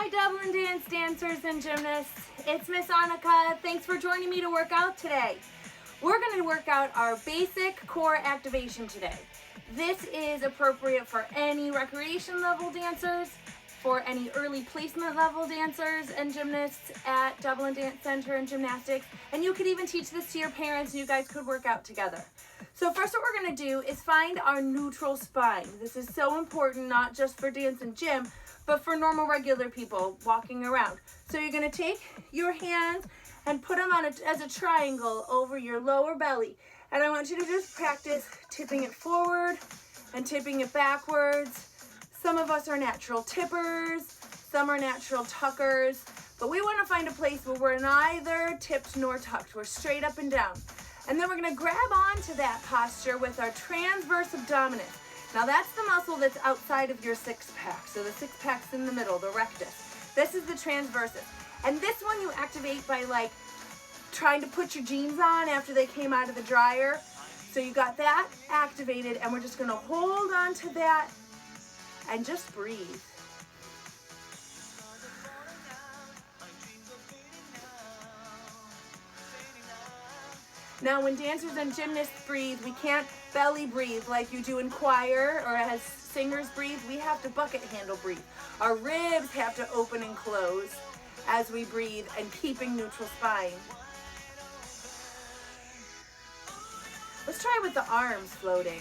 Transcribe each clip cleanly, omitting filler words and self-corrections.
Hi Dublin Dance dancers and gymnasts, it's Miss Annika. Thanks for joining me to work out today. We're going to work out our basic core activation today. This is appropriate for any recreation level dancers, for any early placement level dancers and gymnasts at Dublin Dance Centre and Gymnastics, and you could even teach this to your parents and you guys could work out together. So first what we're going to do is find our neutral spine. This is so important, not just for dance and gym, but for normal regular people walking around. So you're going to take your hands and put them on as a triangle over your lower belly. And I want you to just practice tipping it forward and tipping it backwards. Some of us are natural tippers, some are natural tuckers, but we want to find a place where we're neither tipped nor tucked. We're straight up and down. And then we're going to grab onto that posture with our transverse abdominis. Now that's the muscle that's outside of your six pack. So the six pack's in the middle, the rectus. This is the transversus. And this one you activate by like trying to put your jeans on after they came out of the dryer. So you got that activated, and we're just going to hold on to that and just breathe. Now when dancers and gymnasts breathe, we can't belly breathe like you do in choir or as singers breathe. We have to bucket handle breathe. Our ribs have to open and close as we breathe and keeping neutral spine. Let's try with the arms floating.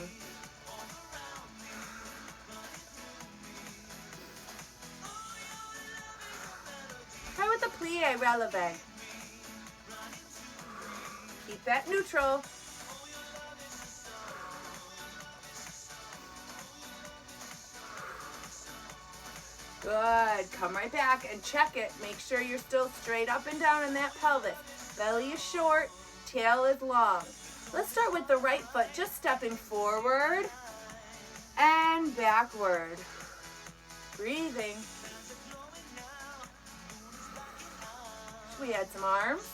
Try with the plie releve. Keep that neutral. Good. Come right back and check it. Make sure you're still straight up and down in that pelvis. Belly is short, tail is long. Let's start with the right foot, just stepping forward and backward. Breathing. Should we add some arms?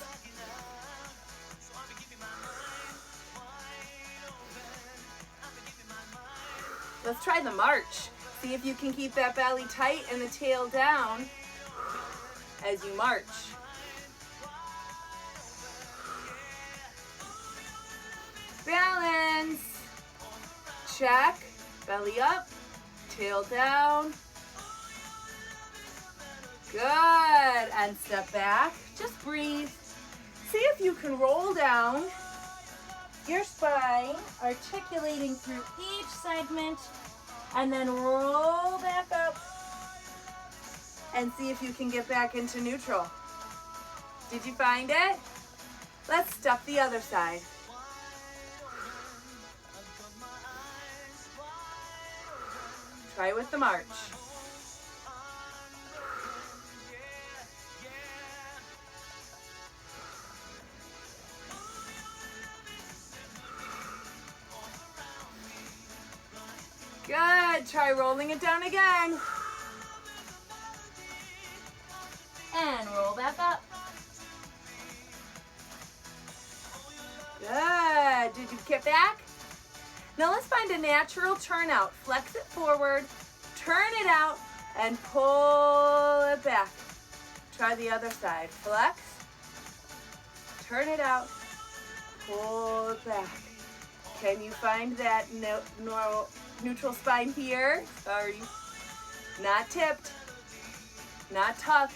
Let's try the march. See if you can keep that belly tight and the tail down as you march. Balance. Check. Belly up, tail down. Good. And step back. Just breathe. See if you can roll down your spine, articulating through each segment, and then roll back up and see if you can get back into neutral. Did you find it? Let's step the other side. Try with the march. Good. Try rolling it down again. And roll back up. Good. Did you get back? Now let's find a natural turnout. Flex it forward, turn it out, and pull it back. Try the other side. Flex, turn it out, pull it back. Can you find that neutral spine here? Sorry. Not tipped, not tucked,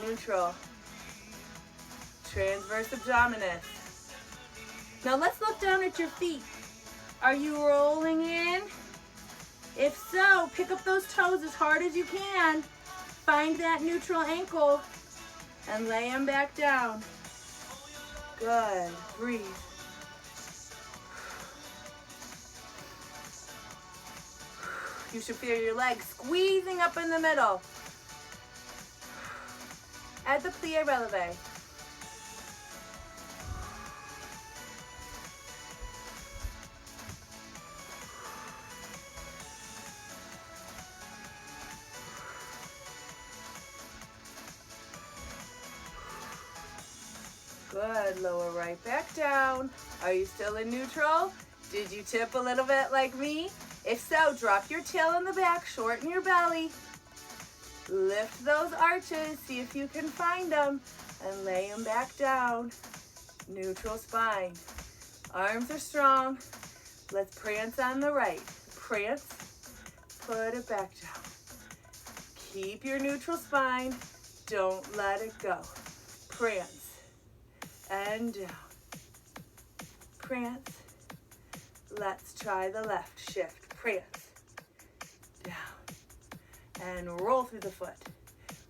neutral. Transverse abdominis. Now let's look down at your feet. Are you rolling in? If so, pick up those toes as hard as you can. Find that neutral ankle and lay them back down. Good. Breathe. You should feel your legs squeezing up in the middle. Add the plie releve. Good. Lower right back down. Are you still in neutral? Did you tip a little bit like me? If so, drop your tail in the back, shorten your belly. Lift Lift those arches, see if you can find them, and lay them back down. Neutral spine. Arms are strong. Let's prance on the right. Prance, put it back down. Keep your neutral spine. Don't let it go. Prance and down. Prance. Let's try the left. Shift. Prance. Down. And roll through the foot.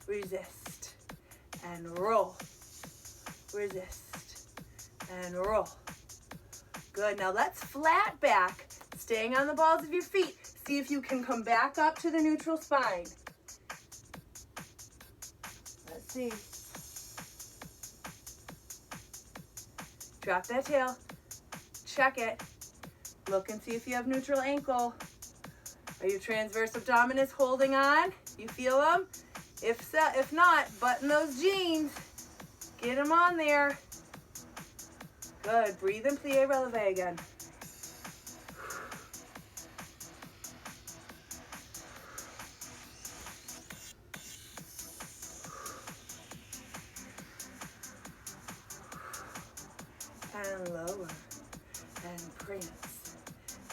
Resist. And roll. Resist. And roll. Good. Now let's flat back, staying on the balls of your feet. See if you can come back up to the neutral spine. Let's see. Drop that tail. Check it. Look and see if you have neutral ankle. Are your transverse abdominis holding on? You feel them? If so, if not, button those jeans. Get them on there. Good. Breathe and plie releve again. And lower. And prance.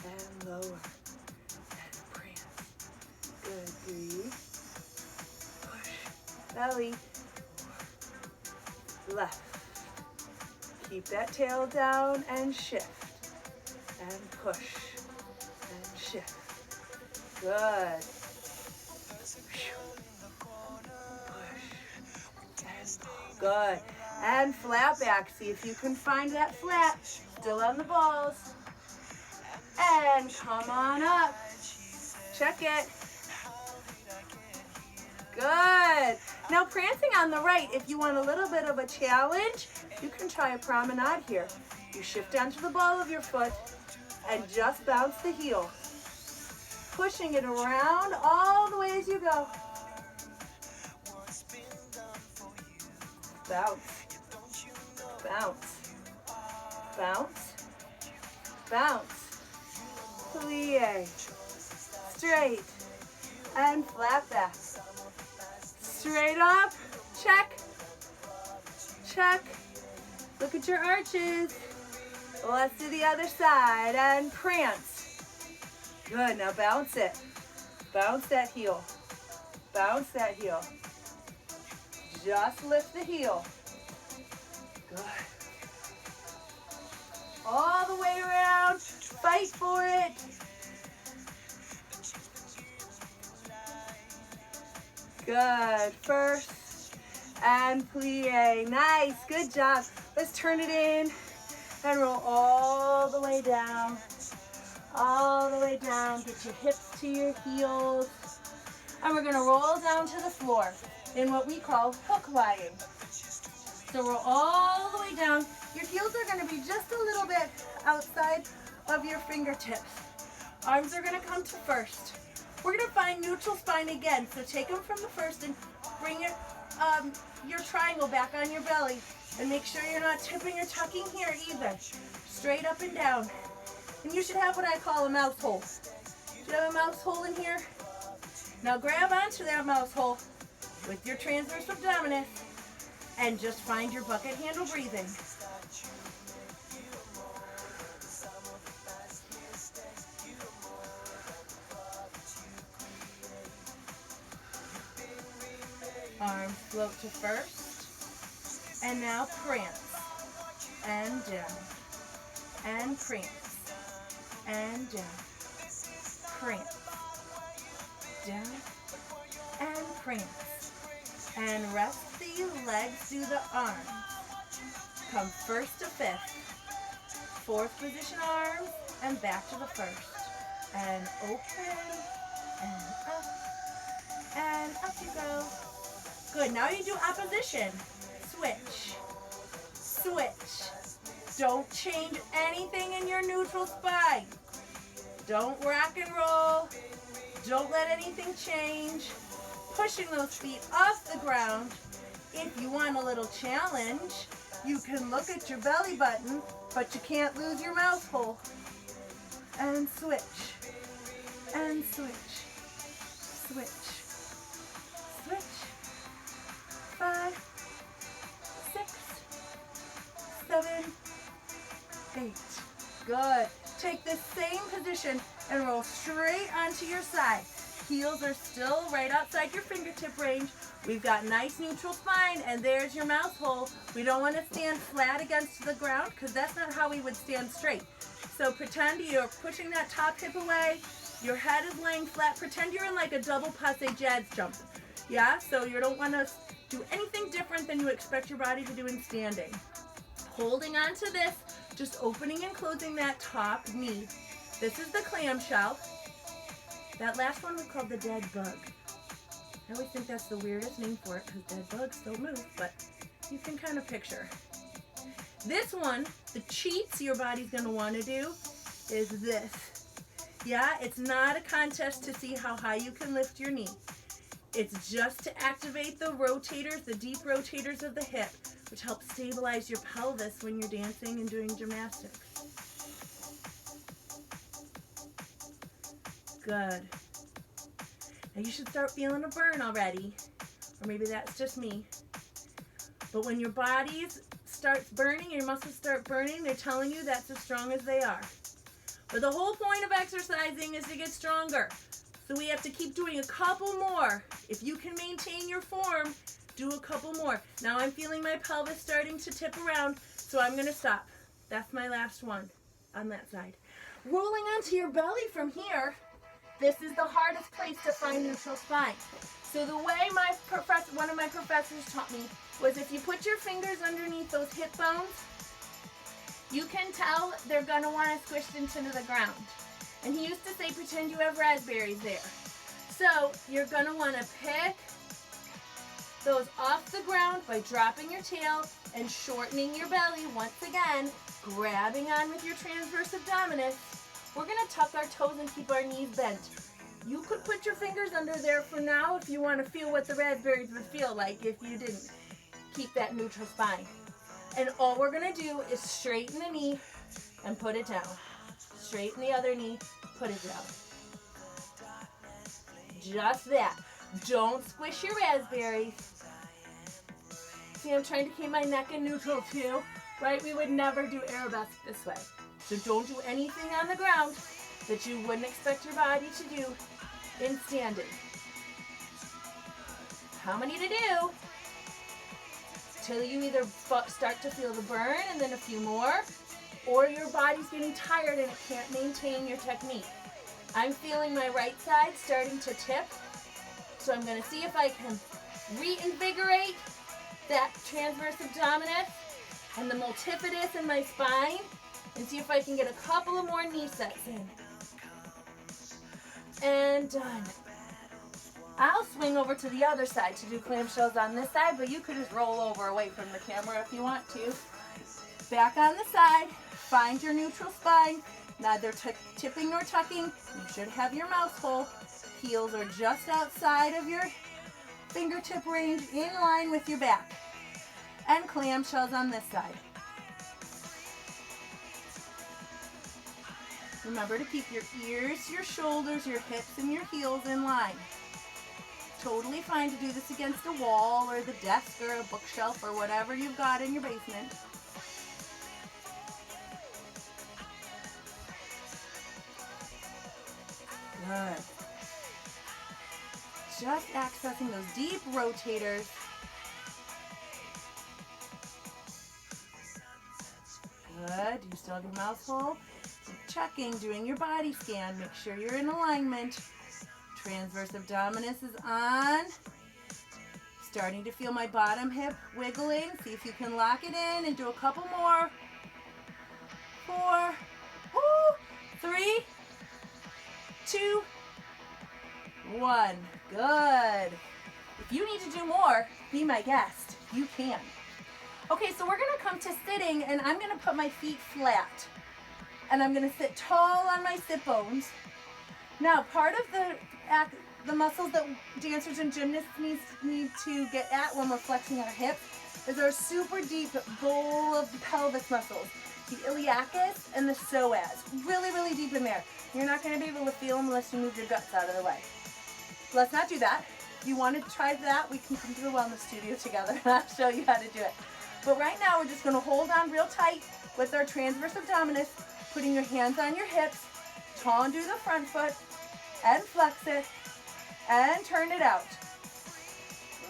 And lower. And prance. Good. Breathe. Push. Belly. Left. Keep that tail down and shift. And push. And shift. Good. Push. And pull. Good. And flat back. See if you can find that flat. Still on the balls. And come on up. Check it. Good. Now prancing on the right, if you want a little bit of a challenge, you can try a promenade here. You shift onto the ball of your foot and just bounce the heel. Pushing it around all the way as you go. Bounce. Bounce. Bounce. Bounce. Plie. Straight. And flat back. Straight up. Check. Check. Look at your arches. Let's do the other side and prance. Good. Now bounce it. Bounce that heel. Bounce that heel. Just lift the heel. Good. All the way around. Fight for it. Good. First and plie. Nice. Good job. Let's turn it in and roll all the way down. All the way down. Get your hips to your heels. And we're going to roll down to the floor in what we call hook lying. So roll all the way down. Your heels are going to be just a little bit outside of your fingertips. Arms are going to come to first. We're going to find neutral spine again. So take them from the first and bring your triangle back on your belly. And make sure you're not tipping or tucking here either. Straight up and down. And you should have what I call a mouse hole. Do you have a mouse hole in here? Now grab onto that mouse hole with your transverse abdominis and just find your bucket handle breathing. Arms float to first. And now prance. And down. And prance. And down. Prance. Down. And prance. And rest the legs through the arms. Come first to fifth. Fourth position arms. And back to the first. And open. And up. And up you go. Good. Now you do opposition. Switch. Switch. Don't change anything in your neutral spine. Don't rock and roll. Don't let anything change. Pushing those feet off the ground. If you want a little challenge, you can look at your belly button, but you can't lose your mouse hole. And switch. And switch. Switch. Switch. Good. Take this same position and roll straight onto your side. Heels are still right outside your fingertip range. We've got nice neutral spine, and there's your mouse hole. We don't want to stand flat against the ground because that's not how we would stand straight. So pretend you're pushing that top hip away. Your head is laying flat. Pretend you're in like a double passe jazz jump. Yeah, so you don't want to do anything different than you expect your body to do in standing. Holding on to this, just opening and closing that top knee. This is the clamshell. That last one we called the dead bug. I always think that's the weirdest name for it because dead bugs don't move, but you can kind of picture. This one, the cheats your body's going to want to do is this. Yeah, it's not a contest to see how high you can lift your knee. It's just to activate the rotators, the deep rotators of the hip, which helps stabilize your pelvis when you're dancing and doing gymnastics. Good. Now you should start feeling a burn already, or maybe that's just me. But when your body starts burning, your muscles start burning, they're telling you that's as strong as they are. But the whole point of exercising is to get stronger. So we have to keep doing a couple more. If you can maintain your form, do a couple more. Now I'm feeling my pelvis starting to tip around, so I'm going to stop. That's my last one on that side. Rolling onto your belly from here, this is the hardest place to find neutral spine. So the way one of my professors taught me was if you put your fingers underneath those hip bones, you can tell they're going to want to squish into the ground. And he used to say, pretend you have raspberries there. So you're going to want to pick those off the ground by dropping your tail and shortening your belly. Once again, grabbing on with your transverse abdominis. We're going to tuck our toes and keep our knees bent. You could put your fingers under there for now if you want to feel what the raspberries would feel like if you didn't keep that neutral spine. And all we're going to do is straighten the knee and put it down. Straighten the other knee, put it down. Just that. Don't squish your raspberries. See, I'm trying to keep my neck in neutral too, right? We would never do arabesque this way. So don't do anything on the ground that you wouldn't expect your body to do in standing. How many to do? Till you either start to feel the burn and then a few more, or your body's getting tired and it can't maintain your technique. I'm feeling my right side starting to tip, so I'm going to see if I can reinvigorate that transverse abdominis and the multifidus in my spine and see if I can get a couple of more knee sets in. And done. I'll swing over to the other side to do clamshells on this side, but you could just roll over away from the camera if you want to. Back on the side. Find your neutral spine, neither tipping nor tucking. You should have your mouse hole. Heels are just outside of your fingertip range, in line with your back. And clamshells on this side. Remember to keep your ears, your shoulders, your hips, and your heels in line. Totally fine to do this against a wall or the desk or a bookshelf or whatever you've got in your basement. Good. Just accessing those deep rotators. Good. Do you still have your mouse hole? Keep checking, doing your body scan. Make sure you're in alignment. Transverse abdominis is on. Starting to feel my bottom hip wiggling. See if you can lock it in and do a couple more. 4, 3, 2, 1. Good. If you need to do more, be my guest. You can. Okay, so we're going to come to sitting, and I'm going to put my feet flat. And I'm going to sit tall on my sit bones. Now, part of the muscles that dancers and gymnasts need to get at when we're flexing our hips is our super deep bowl of the pelvis muscles. The iliacus and the psoas. Really, really deep in there. You're not going to be able to feel them unless you move your guts out of the way. Let's not do that. If you want to try that, we can come to the wellness studio together and I'll show you how to do it. But right now, we're just going to hold on real tight with our transverse abdominis, putting your hands on your hips, tendu the front foot, and flex it, and turn it out.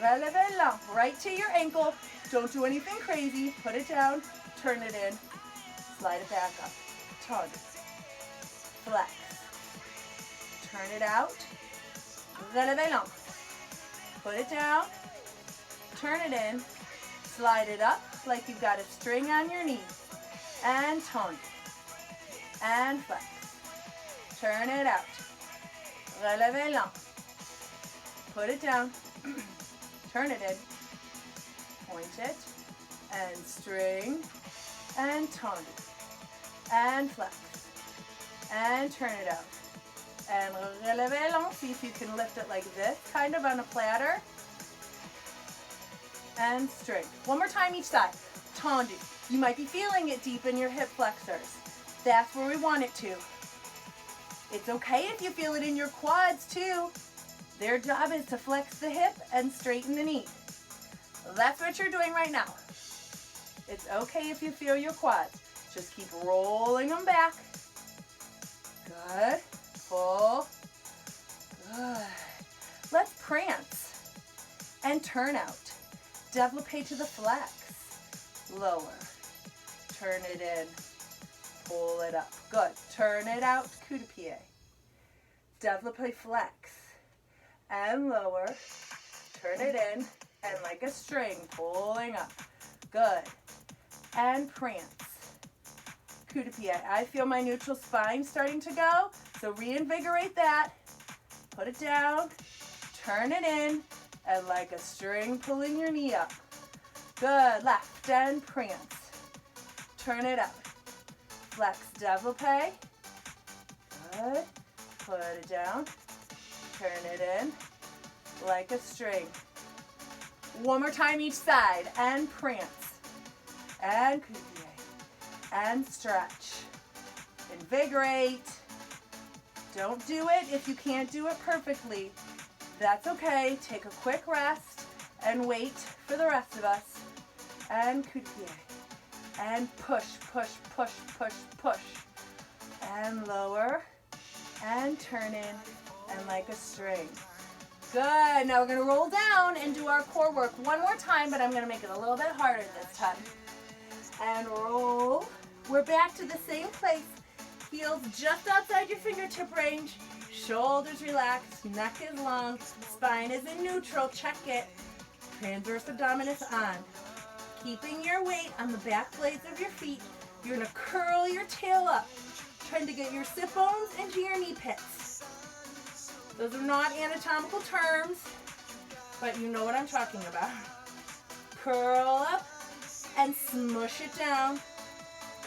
Releve long, right to your ankle. Don't do anything crazy. Put it down, turn it in, slide it back up. Tendu, flex, turn it out, releve long. Put it down, turn it in, slide it up like you've got a string on your knee, and tendu, and flex. Turn it out, releve long. Put it down, turn it in, point it, and string, and tendu, and flex, and turn it out. And releve long, see if you can lift it like this, kind of on a platter, and string. One more time each side, tendu. You might be feeling it deep in your hip flexors. That's where we want it to. It's okay if you feel it in your quads too. Their job is to flex the hip and straighten the knee. That's what you're doing right now. It's okay if you feel your quads. Just keep rolling them back. Good. Pull. Good. Let's prance and turn out. Développé to the flex. Lower. Turn it in. Pull it up. Good. Turn it out. Coup de pied. Développé flex. And lower. Turn it in. And like a string, pulling up. Good. And prance. Coup de pied. I feel my neutral spine starting to go, so reinvigorate that. Put it down. Turn it in. And like a string, pulling your knee up. Good. Left and prance. Turn it up. Flex, développé. Good. Put it down. Turn it in. Like a string. One more time each side. And prance. And coup de pied. And stretch. Invigorate. Don't do it if you can't do it perfectly. That's okay. Take a quick rest and wait for the rest of us. And coup de pied. And push, push, push, push, push. And lower. And turn in. And like a string. Good. Now we're going to roll down and do our core work one more time, but I'm going to make it a little bit harder this time. And roll. We're back to the same place. Heels just outside your fingertip range. Shoulders relaxed. Neck is long. Spine is in neutral. Check it. Transverse abdominis on. Keeping your weight on the back blades of your feet. You're going to curl your tail up. Trying to get your sit bones into your knee pits. Those are not anatomical terms, but you know what I'm talking about. Curl up and smush it down.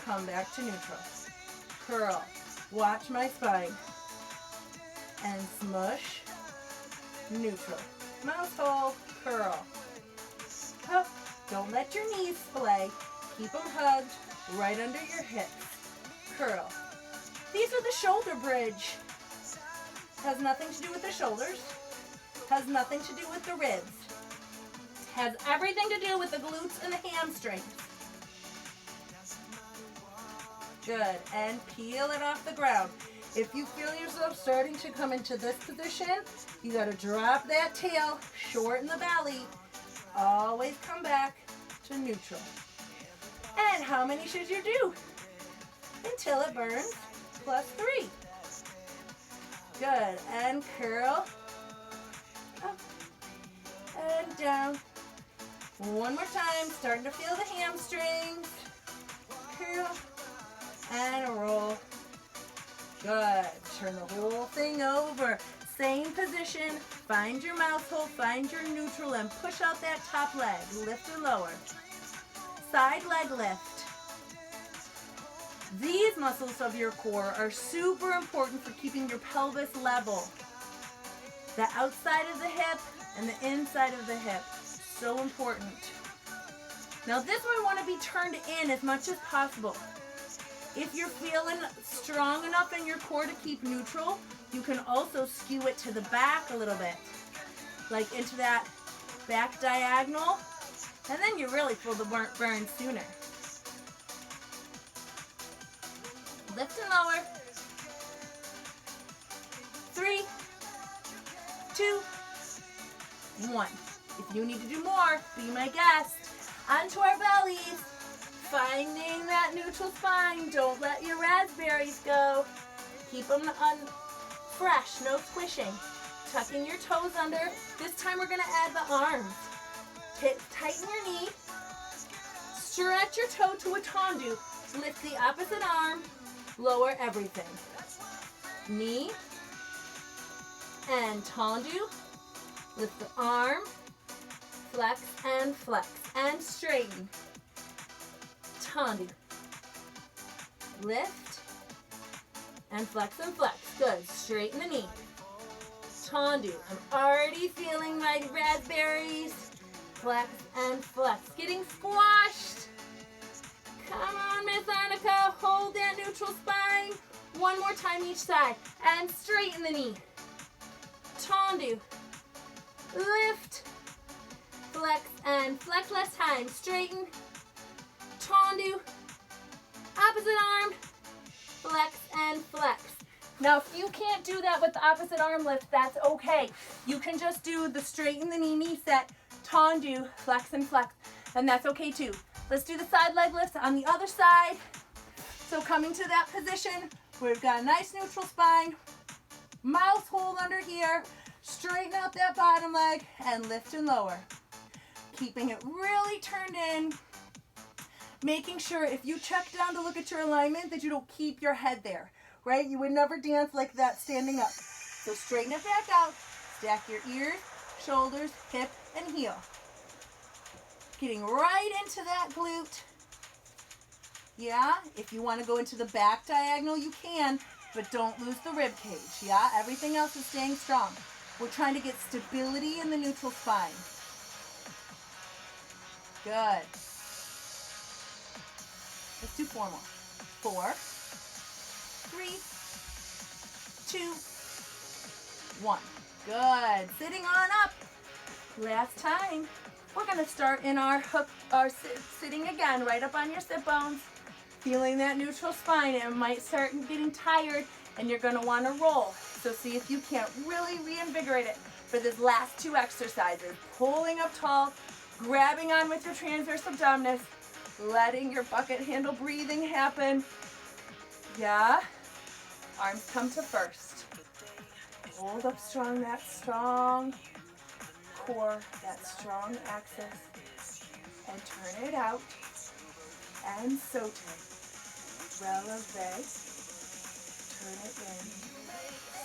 Come back to neutral. Curl. Watch my spine. And smush. Neutral. Mouse hole. Curl. Up. Don't let your knees splay. Keep them hugged right under your hips. Curl. These are the shoulder bridge. Has nothing to do with the shoulders. Has nothing to do with the ribs. Has everything to do with the glutes and the hamstrings. Good. And peel it off the ground. If you feel yourself starting to come into this position, you got to drop that tail, shorten the belly. Always come back to neutral. And how many should you do? Until it burns, +3. Good. And curl. Up. And down. One more time. Starting to feel the hamstrings. Curl. And roll. Good. Turn the whole thing over. Same position. Find your mouse hole. Find your neutral and push out that top leg. Lift and lower. Side leg lift. These muscles of your core are super important for keeping your pelvis level. The outside of the hip and the inside of the hip. So important. Now this one we want to be turned in as much as possible. If you're feeling strong enough in your core to keep neutral, you can also skew it to the back a little bit. Like into that back diagonal. And then you really feel the burn sooner. Lift and lower. 3, 2, 1. If you need to do more, be my guest. Onto our bellies. Finding that neutral spine. Don't let your raspberries go. Keep them fresh, no squishing. Tucking your toes under. This time we're going to add the arms. Tighten your knee. Stretch your toe to a tendu. Lift the opposite arm. Lower everything. Knee and tendu. Lift the arm. Flex and straighten. Tendu. Lift and flex. Good. Straighten the knee. Tendu. I'm already feeling my raspberries. Flex and flex. Getting squashed. Come on, Miss Annika. Hold that neutral spine. One more time each side. And straighten the knee. Tendu. Lift. Flex and flex last time. Straighten. Tendu. Opposite arm. Flex and flex. Now, if you can't do that with the opposite arm lift, that's okay. You can just do the straighten the knee set, tendu, flex and flex, and that's okay too. Let's do the side leg lifts on the other side. So coming to that position, we've got a nice neutral spine, mouse hold under here, straighten out that bottom leg, and lift and lower. Keeping it really turned in, making sure if you check down to look at your alignment that you don't keep your head there, right? You would never dance like that standing up. So straighten it back out, stack your ears, shoulders, hip, and heel. Getting right into that glute. Yeah, if you want to go into the back diagonal, you can, but don't lose the rib cage, yeah? Everything else is staying strong. We're trying to get stability in the neutral spine. Good. Let's do 4 more. 4, 3, 2, 1. Good. Sitting on up. Last time. We're going to start in our sitting again, right up on your sit bones. Feeling that neutral spine. It might start getting tired and you're going to want to roll. So see if you can't really reinvigorate it for these last 2 exercises. Pulling up tall, grabbing on with your transverse abdominis, letting your bucket handle breathing happen. Yeah. Arms come to first. Hold up strong, that strong core, that strong axis, and turn it out. And saute. Releve. Turn it in.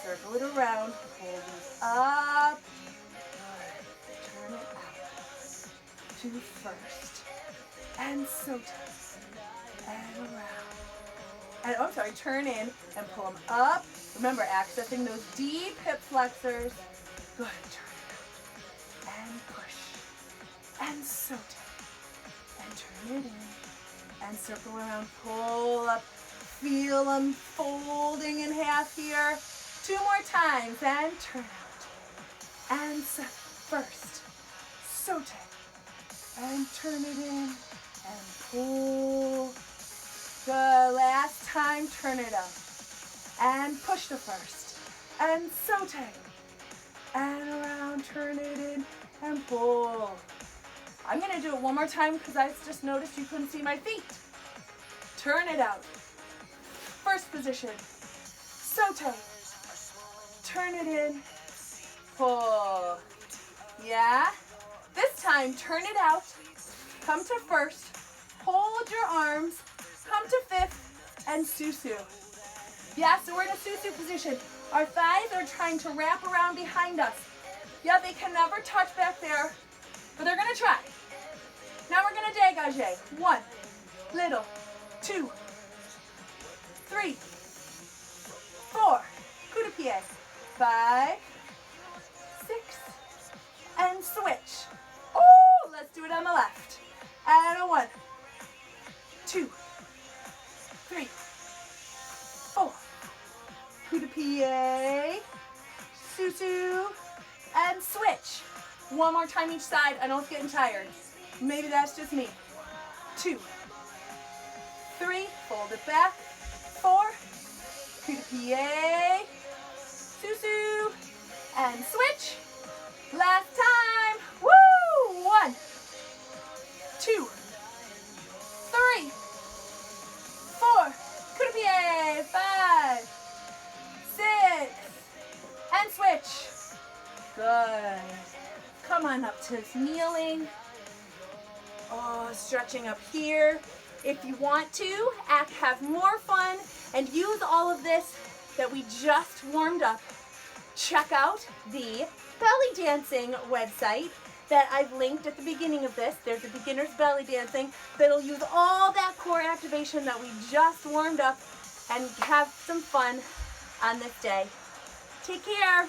Circle it around. Hold it up. Turn it out. To first. And saute. And around. And, oh, sorry, turn in and pull them up. Remember, accessing those deep hip flexors. Good, turn it up. And push. And saute. And turn it in. And circle around, pull up. Feel them folding in half here. 2 more times, and turn out. And first. Saute. And turn it in. And pull. Good. Last time, turn it up. And push to first. And saute. And around, turn it in, and pull. I'm going to do it one more time because I just noticed you couldn't see my feet. Turn it out. First position. Saute. Turn it in. Pull. Yeah? This time, turn it out. Come to first. Hold your arms. Come to fifth. And susu. Yeah, so we're in a susu position. Our thighs are trying to wrap around behind us. Yeah, they can never touch back there, but they're going to try. Now we're going to dégagé. 1, little, 2, 3, 4, coup de pied, 5, 6, and switch. Oh, let's do it on the left. And a 1, 2, 3, 4, coup de pied, susu, and switch. One more time each side. I know it's getting tired. Maybe that's just me. 2, 3, fold it back. 4, Coup-de-pied, Susu, and switch. Last time. Woo! 1, 2, 3, 4. Coup-de-pied. 5, 6, and switch. Good. Come on up to kneeling. Oh, stretching up here. If you want to, have more fun and use all of this that we just warmed up, check out the belly dancing website that I've linked at the beginning of this. There's a beginner's belly dancing that'll use all that core activation that we just warmed up and have some fun on this day. Take care.